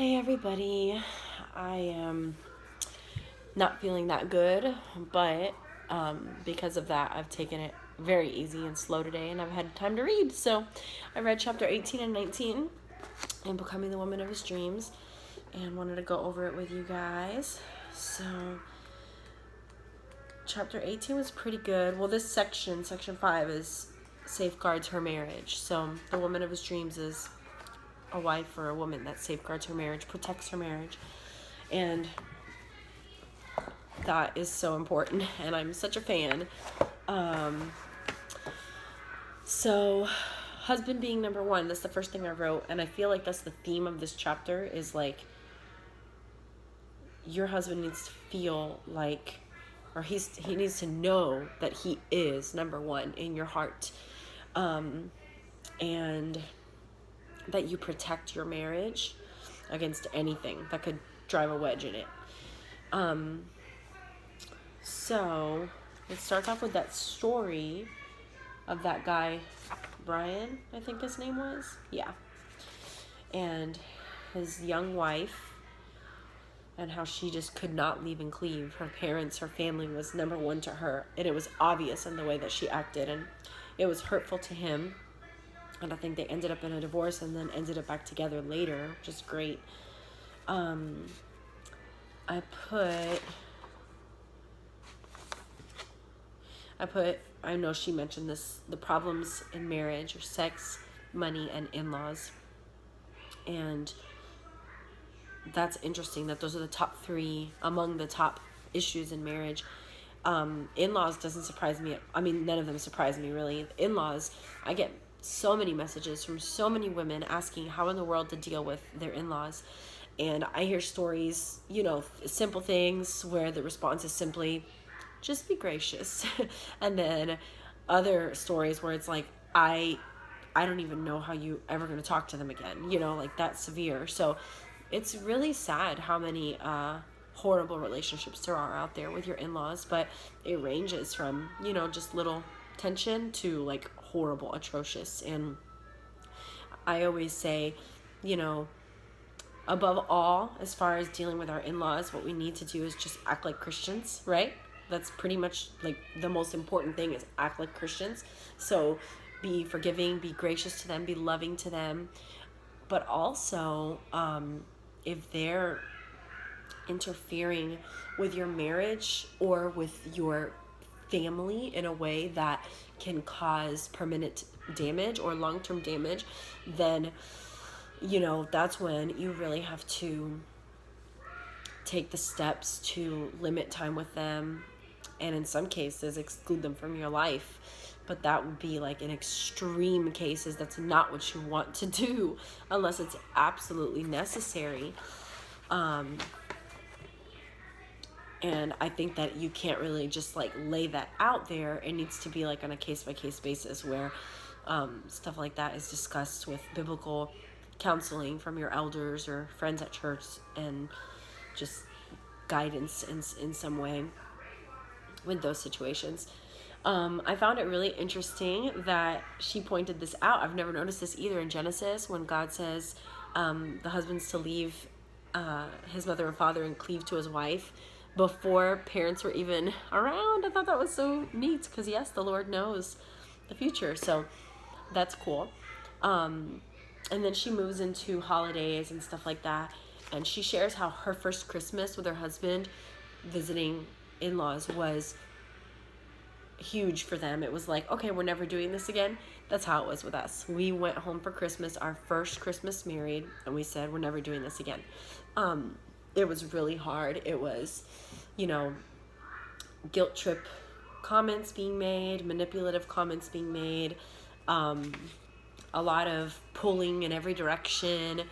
Hey everybody, I am not feeling that good, but because of that, I've taken it very easy and slow today, and I've had time to read. So I read chapter 18 and 19 in Becoming the Woman of His Dreams, and wanted to go over it with you guys. So chapter 18 was pretty good. Well, this section 5, is safeguards her marriage. So the woman of his dreams is a wife or a woman that safeguards her marriage, protects her marriage. And that is so important, and I'm such a fan. So husband being number one, that's the first thing I wrote, and I feel like that's the theme of this chapter, is like your husband needs to feel like, or he needs to know that he is number one in your heart, and that you protect your marriage against anything that could drive a wedge in it. So it starts off with that story of that guy, Brian, I think his name was. Yeah. And his young wife, and how she just could not leave and cleave. Her parents, her family was number one to her. And it was obvious in the way that she acted. And it was hurtful to him. And I think they ended up in a divorce and then ended up back together later, which is great. I know she mentioned this, the problems in marriage are sex, money, and in-laws. And that's interesting that those are the top three among the top issues in marriage. In-laws doesn't surprise me. I mean, none of them surprise me, really. In-laws, I get so many messages from so many women asking how in the world to deal with their in-laws. And I hear stories, simple things where the response is simply, just be gracious. And then other stories where it's like, I don't even know how you ever going to talk to them again, like that severe. So it's really sad how many horrible relationships there are out there with your in-laws, but it ranges from, just little tension to like horrible, atrocious. And I always say, above all, as far as dealing with our in-laws, what we need to do is just act like Christians, right? That's pretty much like the most important thing, is act like Christians. So be forgiving, be gracious to them, be loving to them. But also, if they're interfering with your marriage or with your family in a way that can cause permanent damage or long-term damage, then, that's when you really have to take the steps to limit time with them, and in some cases exclude them from your life. But that would be like in extreme cases. That's not what you want to do unless it's absolutely necessary. And I think that you can't really just like lay that out there. It needs to be like on a case-by-case basis where stuff like that is discussed with biblical counseling from your elders or friends at church, and just guidance in some way with those situations. I found it really interesting that she pointed this out. I've never noticed this either in Genesis, when God says the husband's to leave his mother and father and cleave to his wife before parents were even around. I thought that was so neat, because yes, the Lord knows the future, so that's cool. And then she moves into holidays and stuff like that, and she shares how her first Christmas with her husband visiting in-laws was huge for them. It was like, okay, we're never doing this again. That's how it was with us. We went home for Christmas, our first Christmas married, and we said, we're never doing this again. It was really hard. It was, guilt trip comments being made, manipulative comments being made, a lot of pulling in every direction,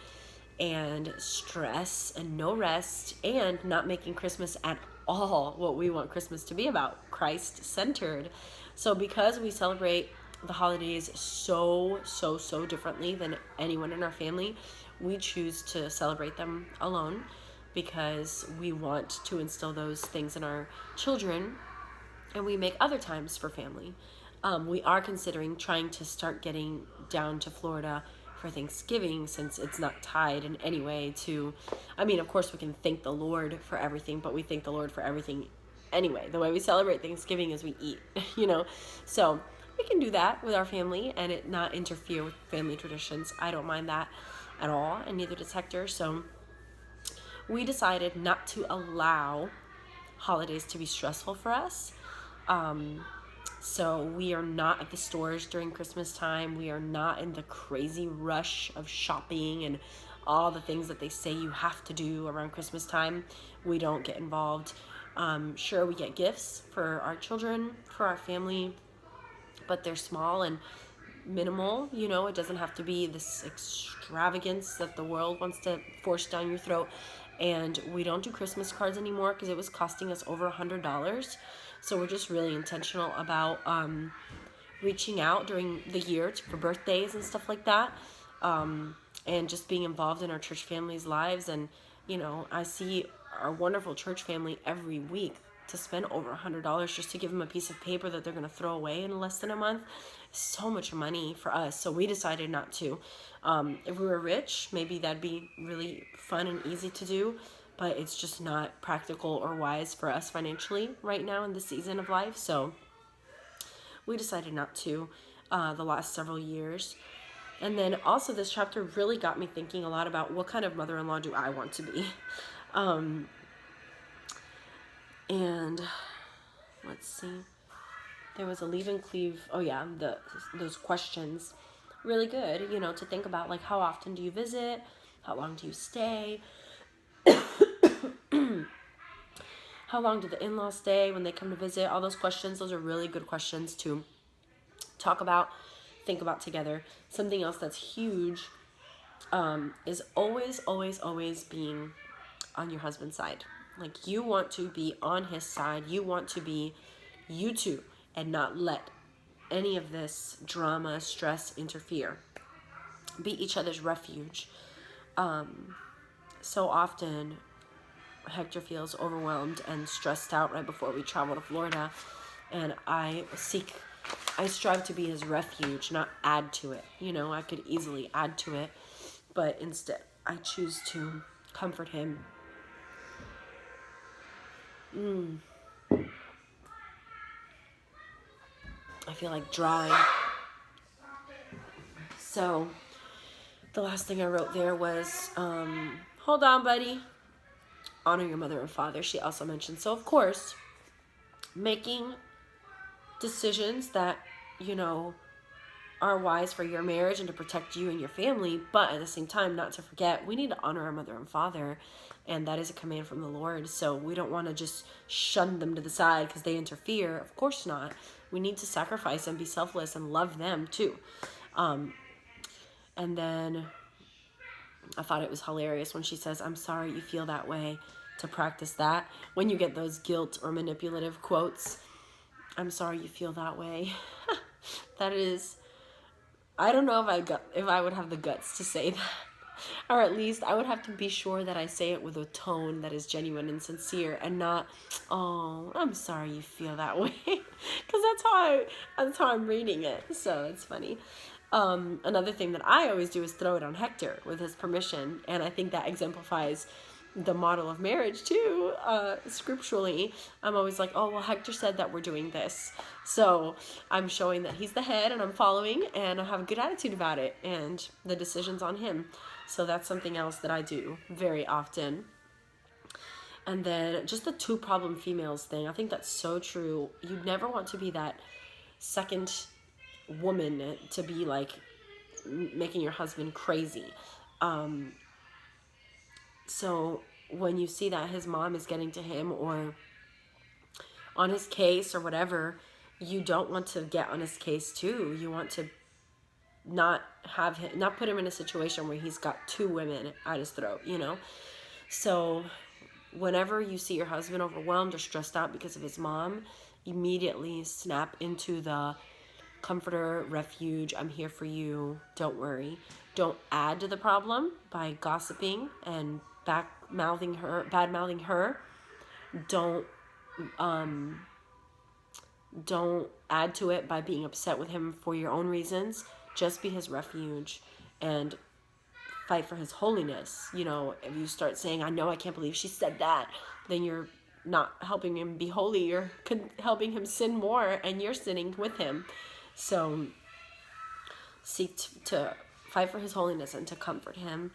and stress and no rest, and not making Christmas at all what we want Christmas to be about, Christ-centered. So because we celebrate the holidays so differently than anyone in our family, we choose to celebrate them alone, because we want to instill those things in our children, and we make other times for family. We are considering trying to start getting down to Florida for Thanksgiving, since it's not tied in any way to, I mean, of course we can thank the Lord for everything, but we thank the Lord for everything anyway. The way we celebrate Thanksgiving is we eat, So we can do that with our family and it not interfere with family traditions. I don't mind that at all, and neither does Hector. So we decided not to allow holidays to be stressful for us. So we are not at the stores during Christmas time. We are not in the crazy rush of shopping and all the things that they say you have to do around Christmas time. We don't get involved. Sure, we get gifts for our children, for our family, but they're small and minimal. It doesn't have to be this extravagance that the world wants to force down your throat. And we don't do Christmas cards anymore because it was costing us over $100. So we're just really intentional about reaching out during the year for birthdays and stuff like that, and just being involved in our church family's lives. And I see our wonderful church family every week to spend over $100 just to give them a piece of paper that they're going to throw away in less than a month. So much money for us, so we decided not to. If we were rich, maybe that'd be really fun and easy to do, but it's just not practical or wise for us financially right now in this season of life. So we decided not to the last several years. And then also this chapter really got me thinking a lot about what kind of mother-in-law do I want to be. And let's see. There was a leave and cleave. Oh yeah, those questions. Really good, to think about, like, how often do you visit? How long do you stay? How long do the in-laws stay when they come to visit? All those questions, those are really good questions to talk about, think about together. Something else that's huge is always, always, always being on your husband's side. Like, you want to be on his side. You want to be you two and not let any of this drama, stress interfere. Be each other's refuge. So often Hector feels overwhelmed and stressed out right before we travel to Florida, and I strive to be his refuge, not add to it. I could easily add to it, but instead I choose to comfort him. I feel like drawing. So the last thing I wrote there was, hold on, buddy. Honor your mother and father, she also mentioned. So, of course, making decisions that, are wise for your marriage and to protect you and your family, but at the same time, not to forget, we need to honor our mother and father, and that is a command from the Lord. So we don't want to just shun them to the side because they interfere. Of course not. We need to sacrifice and be selfless and love them too. And then I thought it was hilarious when she says, I'm sorry you feel that way, to practice that. When you get those guilt or manipulative quotes, I'm sorry you feel that way. That is, I don't know if I would have the guts to say that. Or at least I would have to be sure that I say it with a tone that is genuine and sincere, and not, oh, I'm sorry you feel that way. Because that's how I'm reading it. So it's funny. Another thing that I always do is throw it on Hector with his permission, and I think that exemplifies the model of marriage too. Scripturally, I'm always like, oh, well, Hector said that we're doing this, so I'm showing that he's the head and I'm following, and I have a good attitude about it, and the decision's on him. So that's something else that I do very often. And then just the two problem females thing, I think that's so true. You never want to be that second woman to be like making your husband crazy. So when you see that his mom is getting to him or on his case or whatever, you don't want to get on his case too. You want to not put him in a situation where he's got two women at his throat, So whenever you see your husband overwhelmed or stressed out because of his mom, immediately snap into the comforter, refuge, I'm here for you, don't worry. Don't add to the problem by gossiping and bad-mouthing her. Don't add to it by being upset with him for your own reasons. Just be his refuge and fight for his holiness. You know, if you start saying, I know, I can't believe she said that, then you're not helping him be holy. You're helping him sin more, and you're sinning with him. So seek to fight for his holiness and to comfort him.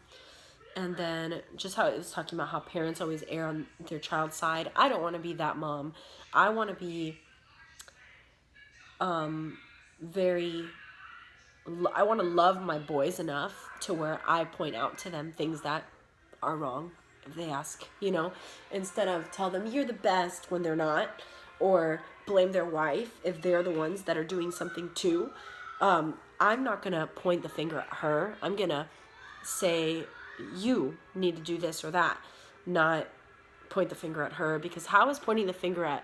And then just how it was talking about how parents always err on their child's side. I don't want to be that mom. I want to be I want to love my boys enough to where I point out to them things that are wrong if they ask, you know, instead of tell them you're the best when they're not, or blame their wife if they're the ones that are doing something too. I'm not going to point the finger at her. I'm going to say, you need to do this or that, not point the finger at her. Because how is pointing the finger at,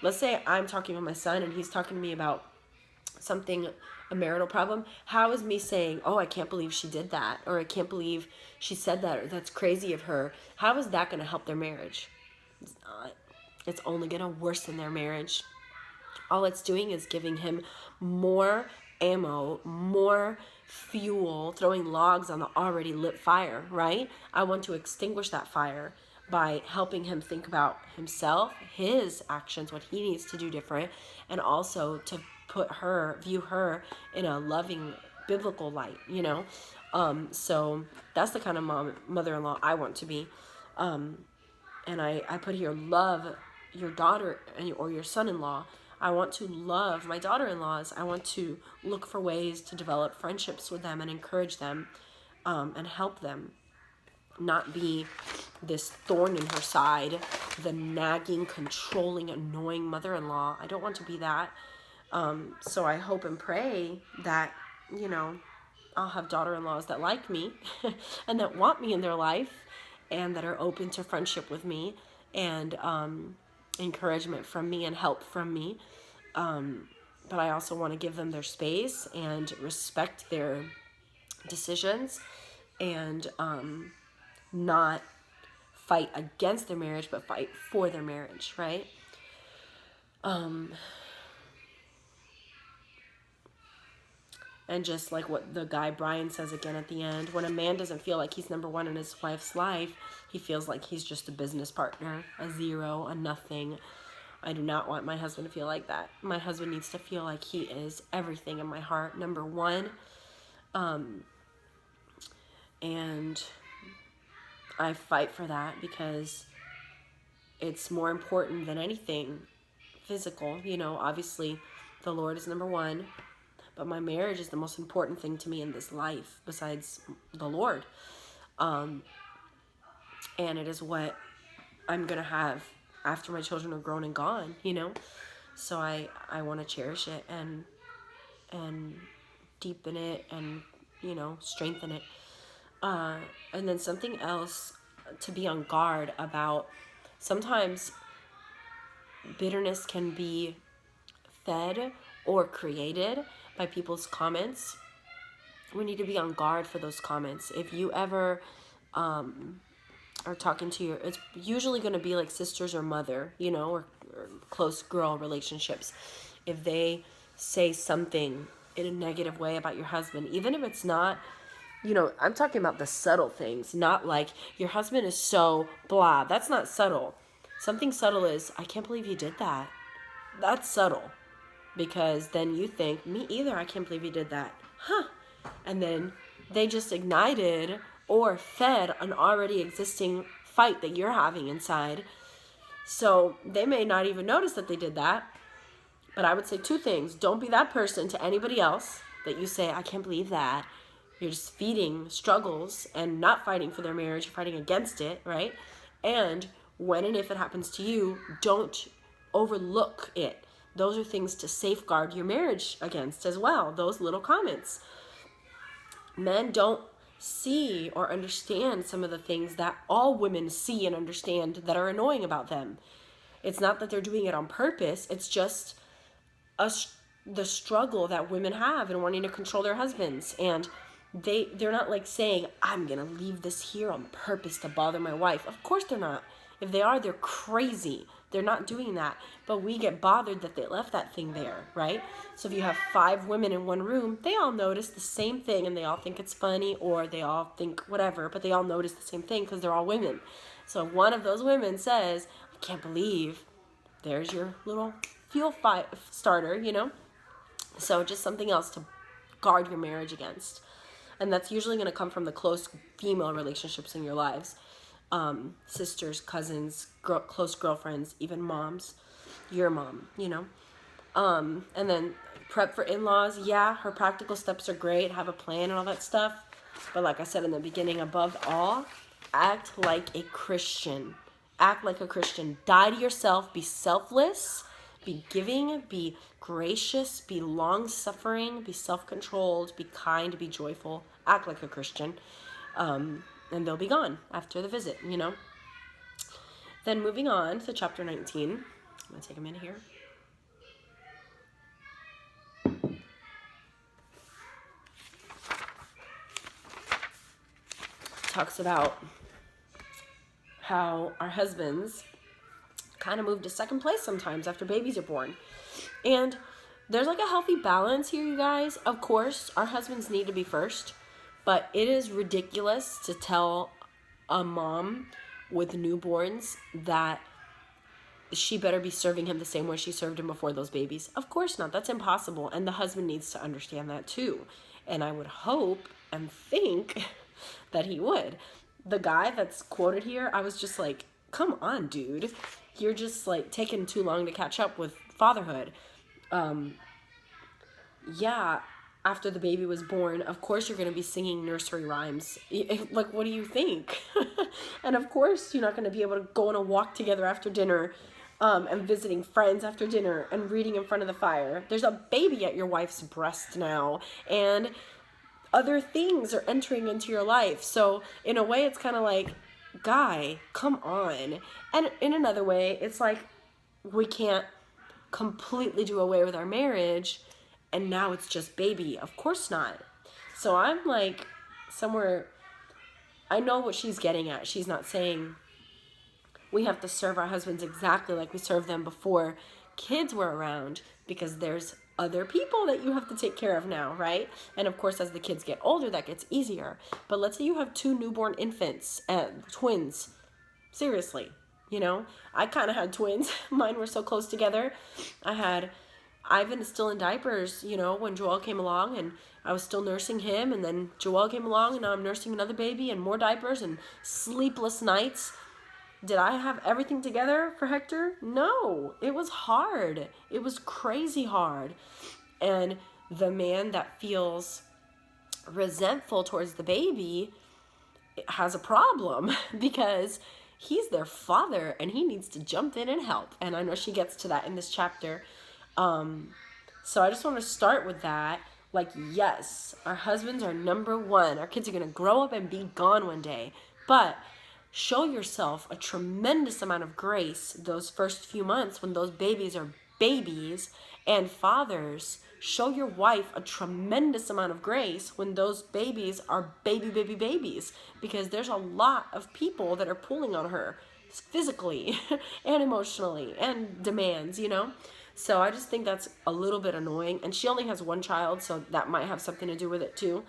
let's say I'm talking with my son and he's talking to me about something, a marital problem. How is me saying, oh, I can't believe she did that, or I can't believe she said that, or that's crazy of her? How is that going to help their marriage? It's not. It's only going to worsen their marriage. All it's doing is giving him more ammo, more fuel, throwing logs on the already lit fire, right? I want to extinguish that fire by helping him think about himself, his actions, what he needs to do different, and also to view her in a loving biblical light, you know? So that's the kind of mother-in-law I want to be. And I put here, love your daughter or your son-in-law. I want to love my daughter-in-laws. I want to look for ways to develop friendships with them and encourage them, and help them. Not be this thorn in her side, the nagging, controlling, annoying mother-in-law. I don't want to be that. So I hope and pray that, you know, I'll have daughter-in-laws that like me and that want me in their life and that are open to friendship with me and encouragement from me and help from me. But I also want to give them their space and respect their decisions and not fight against their marriage, but fight for their marriage, right? And just like what the guy Brian says again at the end, when a man doesn't feel like he's number one in his wife's life, he feels like he's just a business partner, a zero, a nothing. I do not want my husband to feel like that. My husband needs to feel like he is everything in my heart, number one. And I fight for that because it's more important than anything physical. You know, obviously the Lord is number one, but my marriage is the most important thing to me in this life besides the Lord. And it is what I'm going to have after my children are grown and gone, you know? So I want to cherish it and deepen it and, you know, strengthen it. And then something else to be on guard about. Sometimes bitterness can be fed or created by people's comments. We need to be on guard for those comments. If you ever are talking to it's usually going to be like sisters or mother, you know, or close girl relationships. If they say something in a negative way about your husband, even if it's not, you know, I'm talking about the subtle things, not like your husband is so blah. That's not subtle. Something subtle is, I can't believe he did that. That's subtle. Because then you think, me either, I can't believe he did that. Huh. And then they just ignited or fed an already existing fight that you're having inside. So they may not even notice that they did that. But I would say two things. Don't be that person to anybody else that you say, I can't believe that. You're just feeding struggles and not fighting for their marriage. You're fighting against it, right? And when and if it happens to you, don't overlook it. Those are things to safeguard your marriage against as well, those little comments. Men don't see or understand some of the things that all women see and understand that are annoying about them. It's not that they're doing it on purpose. It's just the struggle that women have in wanting to control their husbands. And they're not like saying, I'm going to leave this here on purpose to bother my wife. Of course they're not. If they are, they're crazy. They're not doing that. But we get bothered that they left that thing there, right? So if you have 5 women in one room, they all notice the same thing and they all think it's funny, or they all think whatever, but they all notice the same thing because they're all women. So if one of those women says, I can't believe, there's your little fuel starter, you know? So just something else to guard your marriage against. And that's usually going to come from the close female relationships in your lives. Sisters, cousins, close girlfriends, even moms, your mom, you know. And then prep for in-laws. Yeah, her practical steps are great. Have a plan and all that stuff. But like I said in the beginning, above all, act like a Christian. Act like a Christian. Die to yourself. Be selfless. Be giving. Be gracious. Be long-suffering. Be self-controlled. Be kind. Be joyful. Act like a Christian. And they'll be gone after the visit, you know. Then moving on to chapter 19. I'm going to take a minute here. Talks about how our husbands kind of move to second place sometimes after babies are born. And there's like a healthy balance here, you guys. Of course, our husbands need to be first. But it is ridiculous to tell a mom with newborns that she better be serving him the same way she served him before those babies. Of course not. That's impossible. And the husband needs to understand that too. And I would hope and think that he would. The guy that's quoted here, I was just like, come on, dude. You're just like taking too long to catch up with fatherhood. Yeah. After the baby was born, of course you're going to be singing nursery rhymes. Like, what do you think? And of course you're not going to be able to go on a walk together after dinner, and visiting friends after dinner and reading in front of the fire. There's a baby at your wife's breast now, and other things are entering into your life. So in a way, it's kind of like, guy, come on. And in another way, it's like, we can't completely do away with our marriage and now it's just baby. Of course not. So I'm like, somewhere, I know what she's getting at. She's not saying we have to serve our husbands exactly like we served them before kids were around, because there's other people that you have to take care of now, right? And of course, as the kids get older, that gets easier. But let's say you have 2 newborn infants, twins. Seriously, you know? I kind of had twins. Mine were so close together. I had Ivan still in diapers, you know, when Joel came along, and I was still nursing him, and then Joel came along, and now I'm nursing another baby, and more diapers, and sleepless nights. Did I have everything together for Hector? No, it was hard. It was crazy hard. And the man that feels resentful towards the baby has a problem, because he's their father and he needs to jump in and help. And I know she gets to that in this chapter. So I just want to start with that. Like, yes, our husbands are number one. Our kids are going to grow up and be gone one day. But show yourself a tremendous amount of grace those first few months when those babies are babies. And fathers, show your wife a tremendous amount of grace when those babies are babies. Because there's a lot of people that are pulling on her physically and emotionally and demands, you know. So I just think that's a little bit annoying. And she only has 1 child, so that might have something to do with it too.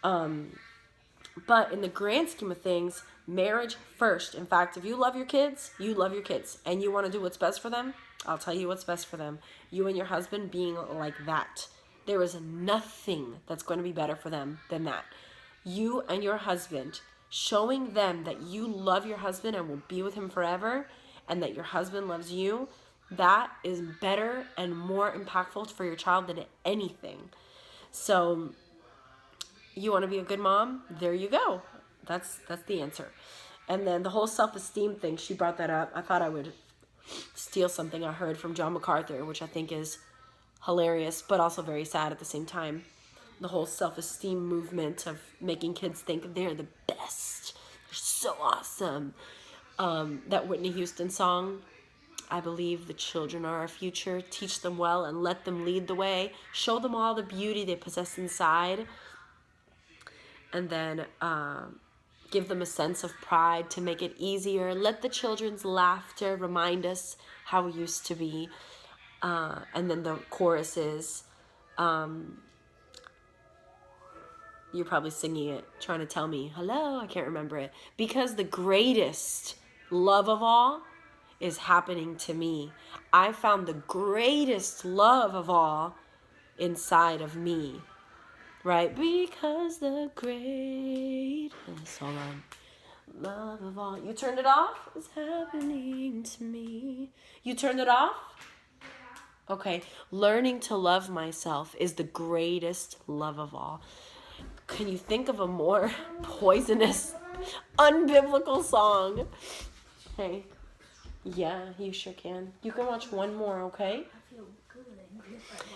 But in the grand scheme of things, marriage first. In fact, if you love your kids, you love your kids. And you want to do what's best for them, I'll tell you what's best for them. You and your husband being like that. There is nothing that's going to be better for them than that. You and your husband, showing them that you love your husband and will be with him forever, and that your husband loves you, that is better and more impactful for your child than anything. So you want to be a good mom? There you go. That's the answer. And then the whole self-esteem thing, she brought that up. I thought I would steal something I heard from John MacArthur, which I think is hilarious, but also very sad at the same time. The whole self-esteem movement of making kids think they're the best. They're so awesome. That Whitney Houston song, I believe the children are our future. Teach them well and let them lead the way. Show them all the beauty they possess inside. And then give them a sense of pride to make it easier. Let the children's laughter remind us how we used to be. And then the chorus is, you're probably singing it, trying to tell me, hello, I can't remember it. Because the greatest love of all is happening to me. I found the greatest love of all inside of me. Right? Because the greatest, hold on, love of all. You turned it off? Is happening to me. You turned it off? Okay. Learning to love myself is the greatest love of all. Can you think of a more poisonous, unbiblical song? Hey. Yeah, you sure can. You can watch one more, okay?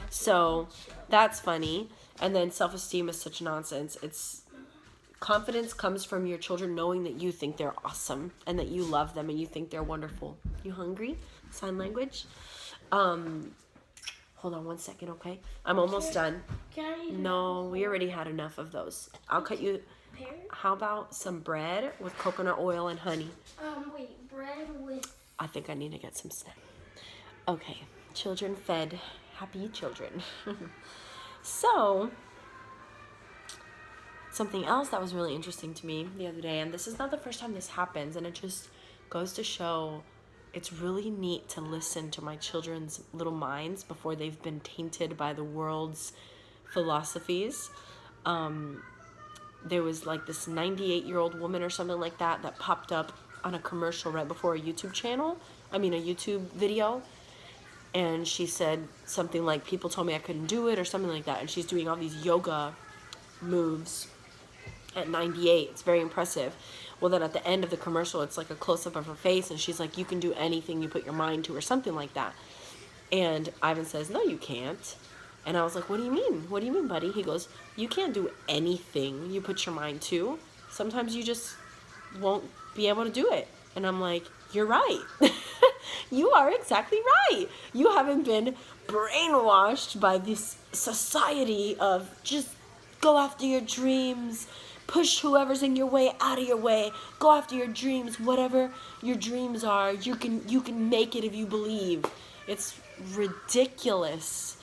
So, that's funny. And then self-esteem is such nonsense. It's confidence comes from your children knowing that you think they're awesome and that you love them and you think they're wonderful. You hungry? Sign language? Hold on one second, okay? I'm almost done. No, we already had enough of those. I'll cut you. How about some bread with coconut oil and honey? Wait, bread with... I think I need to get some snack. Okay, children fed. Happy children. So, something else that was really interesting to me the other day, and this is not the first time this happens, and it just goes to show it's really neat to listen to my children's little minds before they've been tainted by the world's philosophies. There was like this 98-year-old woman or something like that that popped up on a commercial right before a YouTube video. And she said something like, people told me I couldn't do it or something like that. And she's doing all these yoga moves at 98. It's very impressive. Well, then at the end of the commercial, it's like a close-up of her face. And she's like, you can do anything you put your mind to or something like that. And Ivan says, no, you can't. And I was like, what do you mean? What do you mean, buddy? He goes, you can't do anything you put your mind to. Sometimes you just won't be able to do it. And I'm like, you're right. You are exactly right. You haven't been brainwashed by this society of just go after your dreams, push whoever's in your way out of your way, go after your dreams, whatever your dreams are, you can make it if you believe. It's ridiculous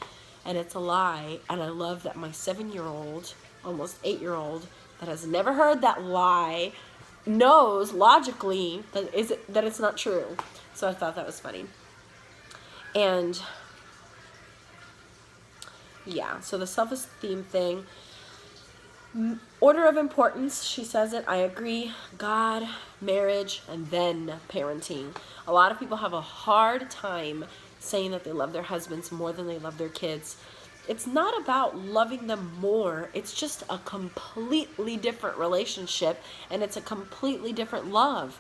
and it's a lie. And I love that my 7-year-old, almost 8-year-old, that has never heard that lie knows logically that it's not true. So I thought that was funny. And yeah, so the self-esteem thing, order of importance, she says it, I agree. God, marriage, and then parenting. A lot of people have a hard time saying that they love their husbands more than they love their kids. It's not about loving them more. It's just a completely different relationship, and it's a completely different love.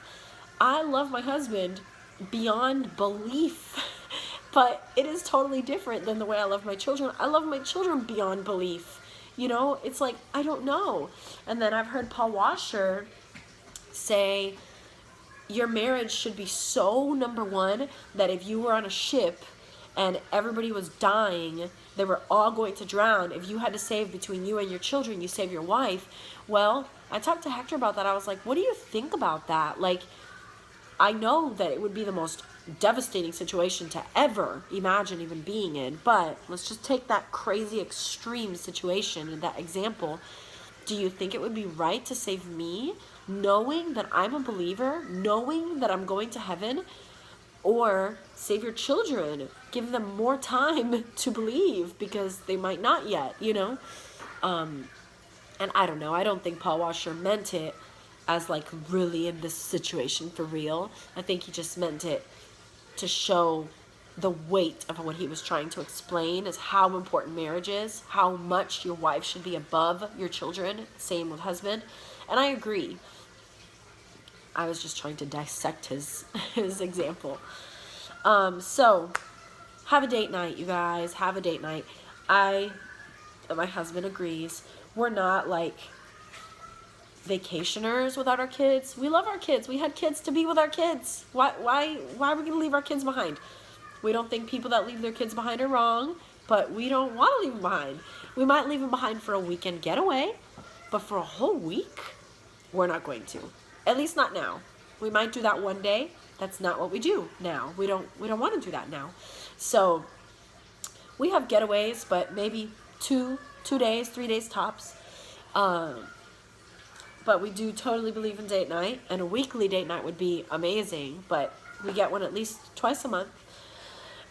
I love my husband beyond belief, but it is totally different than the way I love my children. I love my children beyond belief. You know, it's like, I don't know. And then I've heard Paul Washer say, your marriage should be so number one that if you were on a ship and everybody was dying, they were all going to drown. If you had to save between you and your children, you save your wife. Well, I talked to Hector about that. I was like, what do you think about that? Like, I know that it would be the most devastating situation to ever imagine even being in, but let's just take that crazy extreme situation and that example. Do you think it would be right to save me, knowing that I'm a believer, knowing that I'm going to heaven, or save your children, give them more time to believe because they might not yet, you know? And I don't know, I don't think Paul Washer meant it as like really in this situation for real. I think he just meant it to show the weight of what he was trying to explain is how important marriage is, how much your wife should be above your children, same with husband. And I agree. I was just trying to dissect his example. So have a date night, you guys, have a date night. My husband agrees. We're not like vacationers without our kids. We love our kids. We had kids to be with our kids. Why are we going to leave our kids behind? We don't think people that leave their kids behind are wrong, but we don't want to leave them behind. We might leave them behind for a weekend getaway, but for a whole week? We're not going to. At least not now. We might do that one day. That's not what we do now. We don't want to do that now. So we have getaways, but maybe 2 days, 3 days tops. But we do totally believe in date night, and a weekly date night would be amazing, but we get one at least twice a month.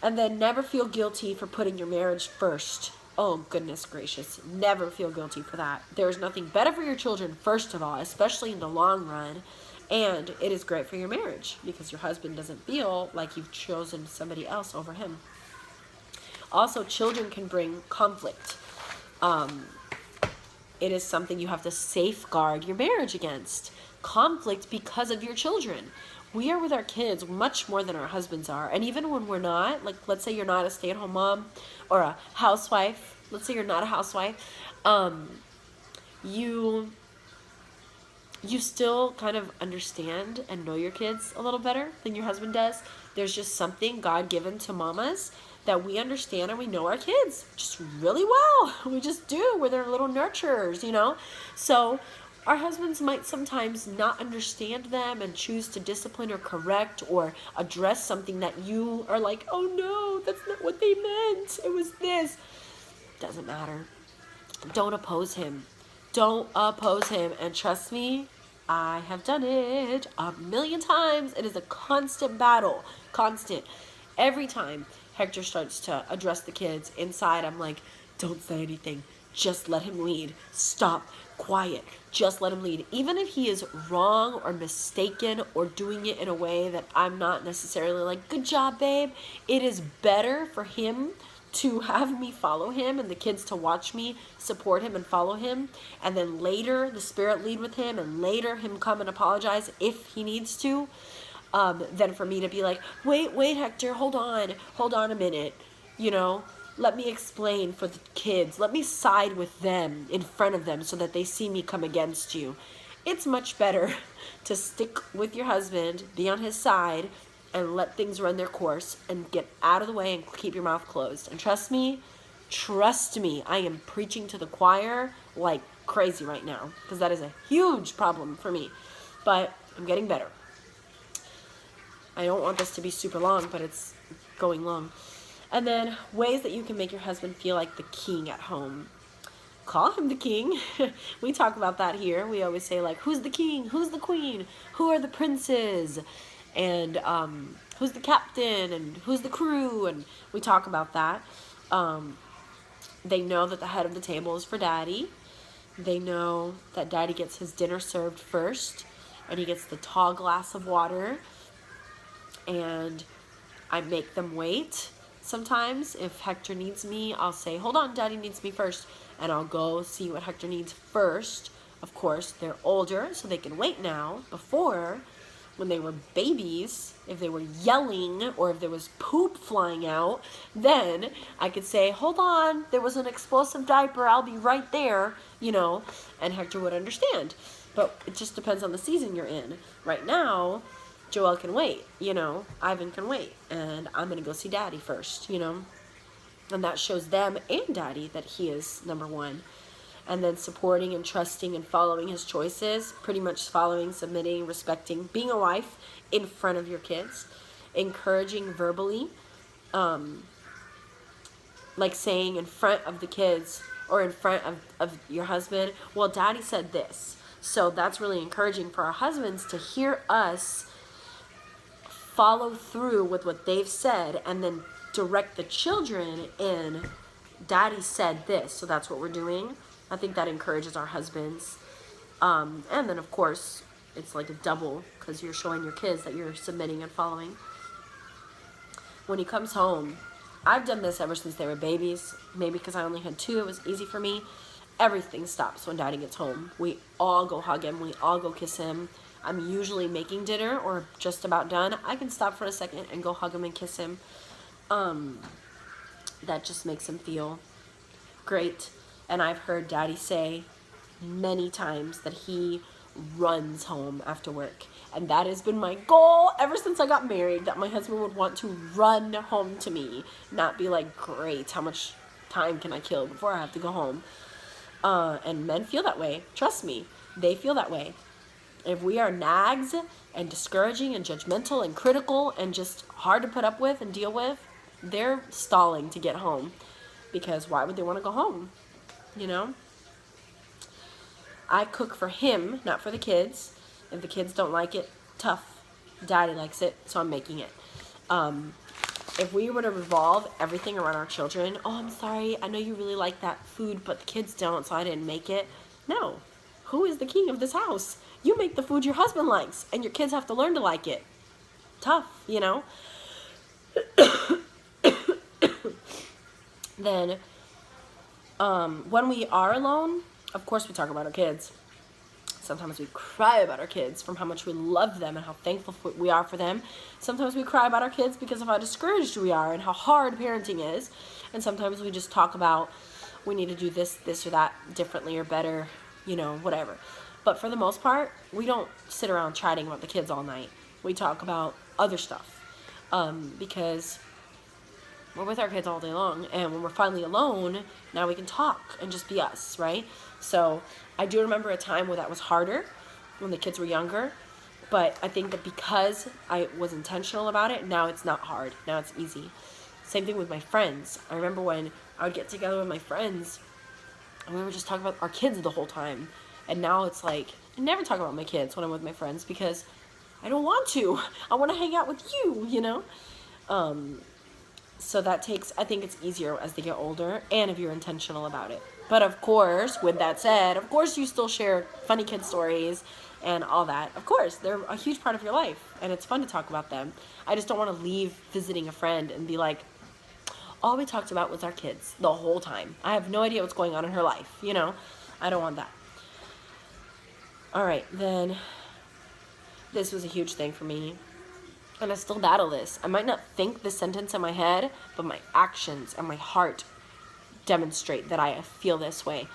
And then never feel guilty for putting your marriage first. Oh, goodness gracious. Never feel guilty for that. There's nothing better for your children, first of all, especially in the long run. And it is great for your marriage because your husband doesn't feel like you've chosen somebody else over him. Also, children can bring conflict. It is something you have to safeguard your marriage against. Conflict because of your children. We are with our kids much more than our husbands are. And even when we're not, like let's say you're not a stay-at-home mom or a housewife. Let's say you're not a housewife. You still kind of understand and know your kids a little better than your husband does. There's just something God-given to mamas that we understand and we know our kids just really well. We just do. We're their little nurturers, you know? So our husbands might sometimes not understand them and choose to discipline or correct or address something that you are like, oh no, that's not what they meant. It was this. Doesn't matter. Don't oppose him. Don't oppose him. And trust me, I have done it a million times. It is a constant battle. Constant. Every time Hector starts to address the kids inside, I'm like, don't say anything. Just let him lead. Stop. Quiet. Just let him lead. Even if he is wrong or mistaken or doing it in a way that I'm not necessarily like, good job, babe. It is better for him to have me follow him and the kids to watch me support him and follow him, and then later the Spirit lead with him, and later him come and apologize if he needs to, than for me to be like, wait, Hector, hold on a minute, you know, let me explain for the kids, let me side with them in front of them so that they see me come against you. It's much better to stick with your husband, be on his side, and let things run their course and get out of the way and keep your mouth closed. And trust me, I am preaching to the choir like crazy right now because that is a huge problem for me. But I'm getting better. I don't want this to be super long, but it's going long. And then ways that you can make your husband feel like the king at home. Call him the king. We talk about that here. We always say like, who's the king? Who's the queen? Who are the princes? And who's the captain? And who's the crew? And we talk about that. They know that the head of the table is for daddy. They know that daddy gets his dinner served first. And he gets the tall glass of water. And I make them wait. Sometimes if Hector needs me, I'll say, hold on, daddy needs me first. And I'll go see what Hector needs first. Of course, they're older, so they can wait now. Before, when they were babies, if they were yelling or if there was poop flying out, then I could say, hold on, there was an explosive diaper, I'll be right there, you know, and Hector would understand. But it just depends on the season you're in. Right now, Joel can wait, you know, Ivan can wait, and I'm going to go see daddy first, you know. And that shows them and daddy that he is number one. And then supporting and trusting and following his choices, pretty much following, submitting, respecting, being a wife in front of your kids, encouraging verbally, like saying in front of the kids or in front of your husband, well, daddy said this. So that's really encouraging for our husbands to hear us follow through with what they've said and then direct the children in, daddy said this, so that's what we're doing. I think that encourages our husbands. And then, of course, it's like a double because you're showing your kids that you're submitting and following. When he comes home, I've done this ever since they were babies. Maybe because I only had 2, it was easy for me. Everything stops when daddy gets home. We all go hug him. We all go kiss him. I'm usually making dinner or just about done. I can stop for a second and go hug him and kiss him. That just makes him feel great. And I've heard daddy say many times that he runs home after work. And that has been my goal ever since I got married, that my husband would want to run home to me, not be like, great, how much time can I kill before I have to go home? And men feel that way. Trust me, they feel that way. If we are nags and discouraging and judgmental and critical and just hard to put up with and deal with, they're stalling to get home. Because why would they want to go home? You know? I cook for him, not for the kids. If the kids don't like it, tough. Daddy likes it, so I'm making it. If we were to revolve everything around our children, oh, I'm sorry, I know you really like that food, but the kids don't, so I didn't make it. No. Who is the king of this house? You make the food your husband likes, and your kids have to learn to like it. Tough, you know? Then, when we are alone, of course we talk about our kids. Sometimes we cry about our kids from how much we love them and how thankful we are for them. Sometimes we cry about our kids because of how discouraged we are and how hard parenting is. And sometimes we just talk about we need to do this or that differently or better, you know, whatever. But for the most part, we don't sit around chatting about the kids all night. We talk about other stuff because we're with our kids all day long. And when we're finally alone, now we can talk and just be us, right? So I do remember a time where that was harder when the kids were younger, but I think that because I was intentional about it, now it's not hard. Now it's easy. Same thing with my friends. I remember when I would get together with my friends and we would just talk about our kids the whole time. And now it's like, I never talk about my kids when I'm with my friends because I don't want to. I want to hang out with you, you know? So that takes, I think it's easier as they get older and if you're intentional about it. But of course, with that said, of course you still share funny kid stories and all that. Of course, they're a huge part of your life and it's fun to talk about them. I just don't want to leave visiting a friend and be like, all we talked about was our kids the whole time. I have no idea what's going on in her life, you know? I don't want that. All right, then this was a huge thing for me. And I still battle this. I might not think this sentence in my head, but my actions and my heart demonstrate that I feel this way,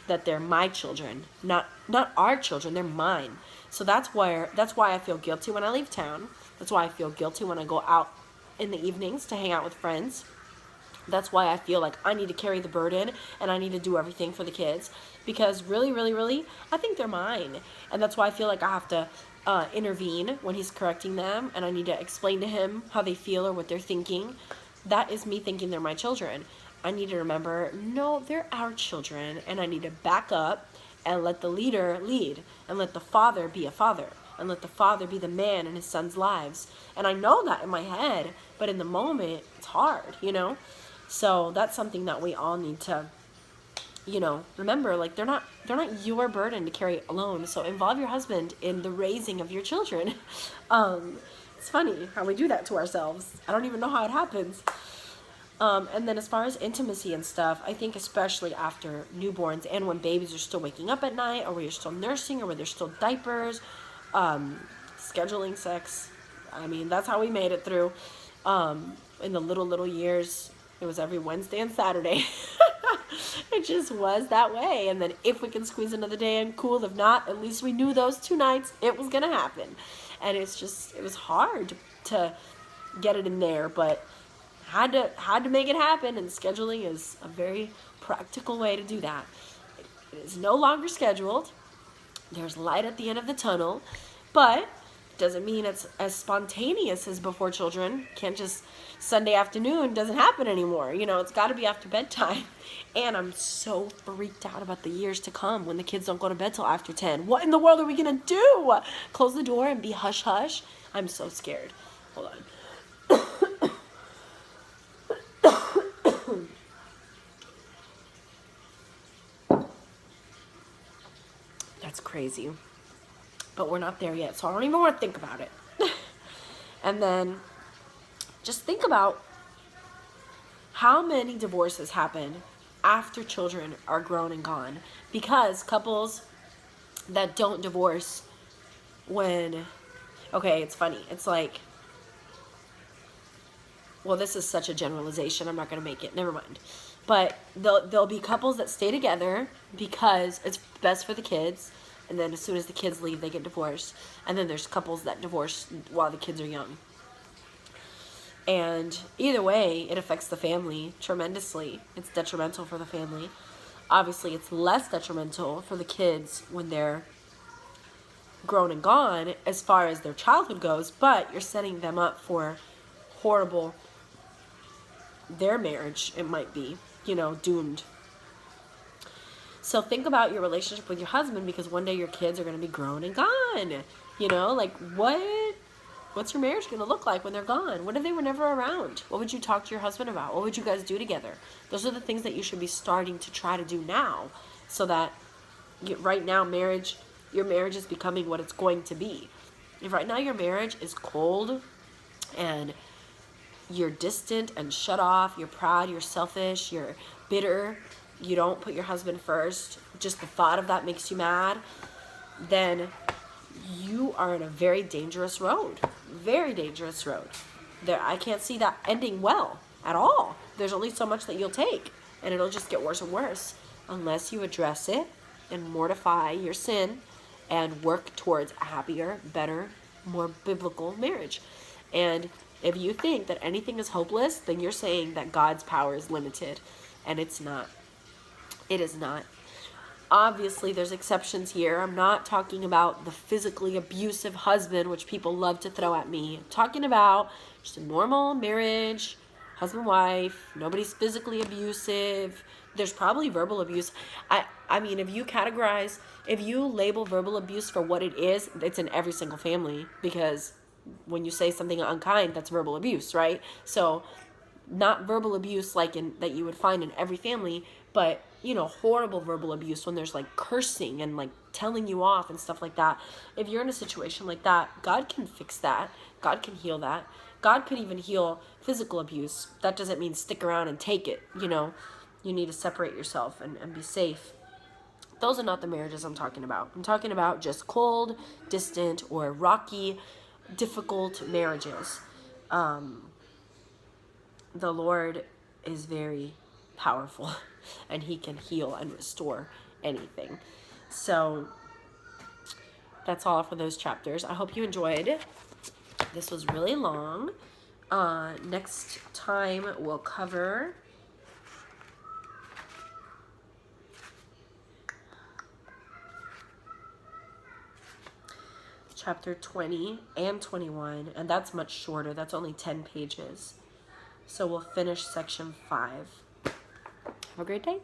that they're my children, not our children, they're mine. So that's why I feel guilty when I leave town. That's why I feel guilty when I go out in the evenings to hang out with friends. That's why I feel like I need to carry the burden and I need to do everything for the kids because really, really, really, I think they're mine. And that's why I feel like I have to intervene when he's correcting them and I need to explain to him how they feel or what they're thinking. That is me thinking they're my children. I need to remember, no, they're our children, and I need to back up and let the leader lead and let the father be a father and let the father be the man in his son's lives. And I know that in my head, but in the moment, it's hard, you know? So that's something that we all need to, you know, remember, like they're not your burden to carry alone. So involve your husband in the raising of your children. It's funny how we do that to ourselves. I don't even know how it happens. And then as far as intimacy and stuff, I think especially after newborns and when babies are still waking up at night or when you're still nursing or when there's still diapers, scheduling sex. I mean, that's how we made it through. In the little years, it was every Wednesday and Saturday. It just was that way. And then if we can squeeze another day in, cool. If not, at least we knew those 2 nights it was going to happen. And it was hard to get it in there, but had to make it happen, and scheduling is a very practical way to do that. It is no longer scheduled. There's light at the end of the tunnel, but doesn't mean it's as spontaneous as before children. Can't just Sunday afternoon doesn't happen anymore. You know, it's got to be after bedtime. And I'm so freaked out about the years to come when the kids don't go to bed till after 10. What in the world are we going to do? Close the door and be hush hush? I'm so scared. Hold on. That's crazy. But we're not there yet, so I don't even want to think about it. And then just think about how many divorces happen after children are grown and gone. Because couples that don't divorce when, okay, it's funny. It's like, well, this is such a generalization. I'm not going to make it. Never mind. But there'll be couples that stay together because it's best for the kids. And then as soon as the kids leave, they get divorced. And then there's couples that divorce while the kids are young. And either way, it affects the family tremendously. It's detrimental for the family. Obviously, it's less detrimental for the kids when they're grown and gone as far as their childhood goes, but you're setting them up for horrible, their marriage, it might be, doomed. So think about your relationship with your husband, because one day your kids are going to be grown and gone. Like what's your marriage going to look like when they're gone? What if they were never around? What would you talk to your husband about? What would you guys do together? Those are the things that you should be starting to try to do now, so that right now your marriage is becoming what it's going to be. If right now your marriage is cold and you're distant and shut off, you're proud, you're selfish, you're bitter, you don't put your husband first, just the thought of that makes you mad, then you are in a very dangerous road. Very dangerous road. I can't see that ending well at all. There's only so much that you'll take, and it'll just get worse and worse unless you address it and mortify your sin and work towards a happier, better, more biblical marriage. And if you think that anything is hopeless, then you're saying that God's power is limited, and it's not. It is not. Obviously, there's exceptions here. I'm not talking about the physically abusive husband, which people love to throw at me. I'm talking about just a normal marriage, husband-wife, nobody's physically abusive. There's probably verbal abuse. I mean, if you label verbal abuse for what it is, it's in every single family, because when you say something unkind, that's verbal abuse, right? So not verbal abuse like that you would find in every family, but horrible verbal abuse when there's like cursing and like telling you off and stuff like that. If you're in a situation like that, God can fix that. God can heal that. God could even heal physical abuse. That doesn't mean stick around and take it. You need to separate yourself and be safe. Those are not the marriages I'm talking about. I'm talking about just cold, distant, or rocky, difficult marriages. The Lord is very powerful, and he can heal and restore anything. So that's all for those chapters. I hope you enjoyed. This was really long. Next time we'll cover chapter 20 and 21, and that's much shorter. That's only 10 pages. So we'll finish section 5. Have a great day.